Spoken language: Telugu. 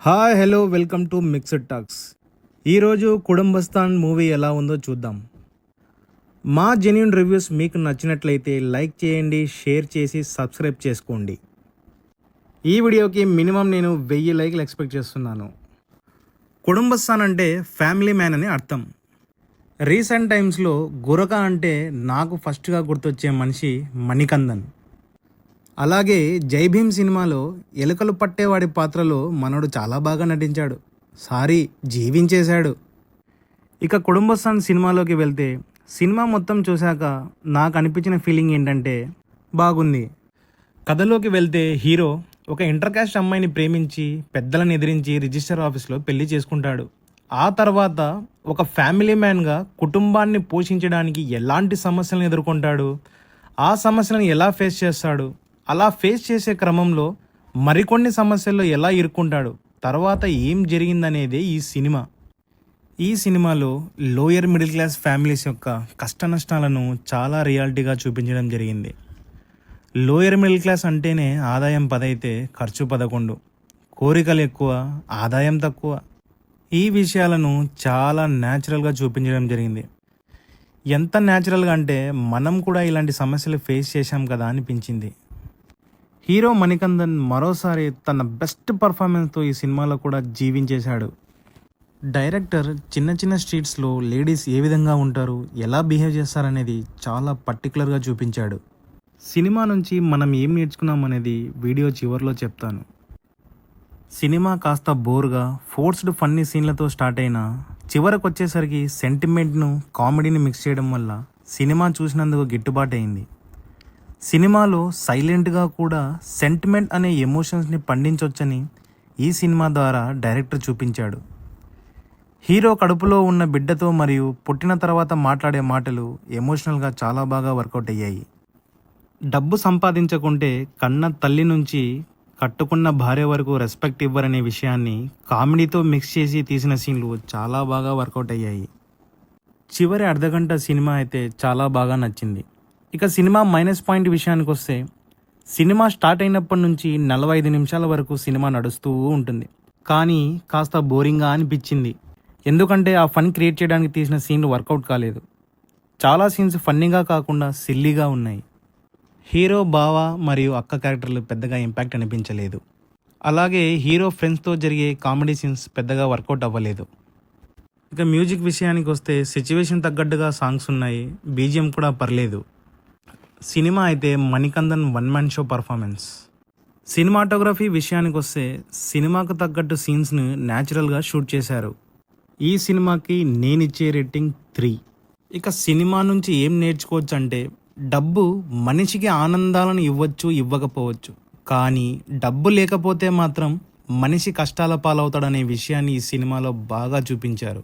Hi hello welcome to mixed talks. ఈరోజు కుటుంబస్థాన్ మూవీ ఎలా ఉందో చూద్దాం. మా జెన్యూన్ రివ్యూస్ మీకు నచ్చినట్లయితే లైక్ చేయండి, షేర్ చేసి సబ్స్క్రైబ్ చేసుకోండి. ఈ వీడియోకి మినిమం నేను 1000 లైక్లు ఎక్స్పెక్ట్ చేస్తున్నాను. కుటుంబస్థాన్ అంటే ఫ్యామిలీ మ్యాన్ అని అర్థం. రీసెంట్ టైమ్స్లో గురక అంటే నాకు ఫస్ట్గా గుర్తొచ్చే మనిషి మణికందన్. అలాగే జై భీమ్ సినిమాలో ఎలుకలు పట్టేవాడి పాత్రలో మనోడు చాలా బాగా నటించాడు. జీవించేశాడు. ఇక కుటుంబస్థాన్ సినిమాలోకి వెళ్తే సినిమా మొత్తం చూశాక నాకు అనిపించిన ఫీలింగ్ ఏంటంటే బాగుంది. కథలోకి వెళ్తే హీరో ఒక ఇంటర్ కాస్ట్ అమ్మాయిని ప్రేమించి పెద్దలను ఎదిరించి రిజిస్టర్ ఆఫీస్లో పెళ్లి చేసుకుంటాడు. ఆ తర్వాత ఒక ఫ్యామిలీ మ్యాన్గా కుటుంబాన్ని పోషించడానికి ఎలాంటి సమస్యలను ఎదుర్కొంటాడు, ఆ సమస్యలను ఎలా ఫేస్ చేస్తాడు, అలా ఫేస్ చేసే క్రమంలో మరికొన్ని సమస్యల్లో ఎలా ఇరుక్కుంటాడు, తర్వాత ఏం జరిగిందనేదే ఈ సినిమా. ఈ సినిమాలో లోయర్ మిడిల్ క్లాస్ ఫ్యామిలీస్ యొక్క కష్ట నష్టాలను చాలా రియాలిటీగా చూపించడం జరిగింది. లోయర్ మిడిల్ క్లాస్ అంటేనే ఆదాయం 10 అయితే ఖర్చు 11, కోరికలు ఎక్కువ, ఆదాయం తక్కువ. ఈ విషయాలను చాలా న్యాచురల్గా చూపించడం జరిగింది. ఎంత న్యాచురల్గా అంటే మనం కూడా ఇలాంటి సమస్యలు ఫేస్ చేశాం కదా అనిపించింది. హీరో మణికందన్ మరోసారి తన బెస్ట్ పర్ఫార్మెన్స్తో ఈ సినిమాలో కూడా జీవించేశాడు. డైరెక్టర్ చిన్న చిన్న స్ట్రీట్స్లో లేడీస్ ఏ విధంగా ఉంటారు, ఎలా బిహేవ్ చేస్తారనేది చాలా పర్టికులర్గా చూపించాడు. సినిమా నుంచి మనం ఏం నేర్చుకున్నాం అనేది వీడియో చివరిలో చెప్తాను. సినిమా కాస్త బోర్గా ఫోర్స్డ్ ఫన్నీ సీన్లతో స్టార్ట్ అయినా చివరకు వచ్చేసరికి సెంటిమెంట్ను కామెడీని మిక్స్ చేయడం వల్ల సినిమా చూసినందుకు గిట్టుబాటు అయింది. సినిమాలో సైలెంట్గా కూడా సెంటిమెంట్ అనే ఎమోషన్స్ని పండించవచ్చని ఈ సినిమా ద్వారా డైరెక్టర్ చూపించాడు. హీరో కడుపులో ఉన్న బిడ్డతో మరియు పుట్టిన తర్వాత మాట్లాడే మాటలు ఎమోషనల్గా చాలా బాగా వర్కౌట్ అయ్యాయి. డబ్బు సంపాదించకుంటే కన్న తల్లి నుంచి కట్టుకున్న భార్య వరకు రెస్పెక్ట్ ఇవ్వరనే విషయాన్ని కామెడీతో మిక్స్ చేసి తీసిన సీన్లు చాలా బాగా వర్కౌట్ అయ్యాయి. చివరి అర్ధగంట సినిమా అయితే చాలా బాగా నచ్చింది. ఇక సినిమా మైనస్ పాయింట్ విషయానికి వస్తే సినిమా స్టార్ట్ అయినప్పటి నుంచి 45 నిమిషాల వరకు సినిమా నడుస్తూ ఉంటుంది. కానీ కాస్త బోరింగ్గా అనిపించింది. ఎందుకంటే ఆ ఫన్ క్రియేట్ చేయడానికి తీసిన సీన్లు వర్కౌట్ కాలేదు. చాలా సీన్స్ ఫన్నీగా కాకుండా సిల్లీగా ఉన్నాయి. హీరో బావ మరియు అక్క క్యారెక్టర్లు పెద్దగా ఇంపాక్ట్ అనిపించలేదు. అలాగే హీరో ఫ్రెండ్స్తో జరిగే కామెడీ సీన్స్ పెద్దగా వర్కౌట్ అవ్వలేదు. ఇక మ్యూజిక్ విషయానికి వస్తే సిచ్యువేషన్ తగ్గట్టుగా సాంగ్స్ ఉన్నాయి, బీజిఎం కూడా పర్లేదు. సినిమా అయితే Manikandan one man show performance. Cinematography విషయానికి వస్తే సినిమాకు తగ్గట్టు సీన్స్ను న్యాచురల్గా షూట్ చేశారు. ఈ సినిమాకి నేనిచ్చే రేటింగ్ 3. ఇక సినిమా నుంచి ఏం నేర్చుకోవచ్చు అంటే డబ్బు మనిషికి ఆనందాలను ఇవ్వచ్చు, ఇవ్వకపోవచ్చు. కానీ డబ్బు లేకపోతే మాత్రం మనిషి కష్టాల పాలవుతాడనే విషయాన్ని ఈ సినిమాలో బాగా చూపించారు.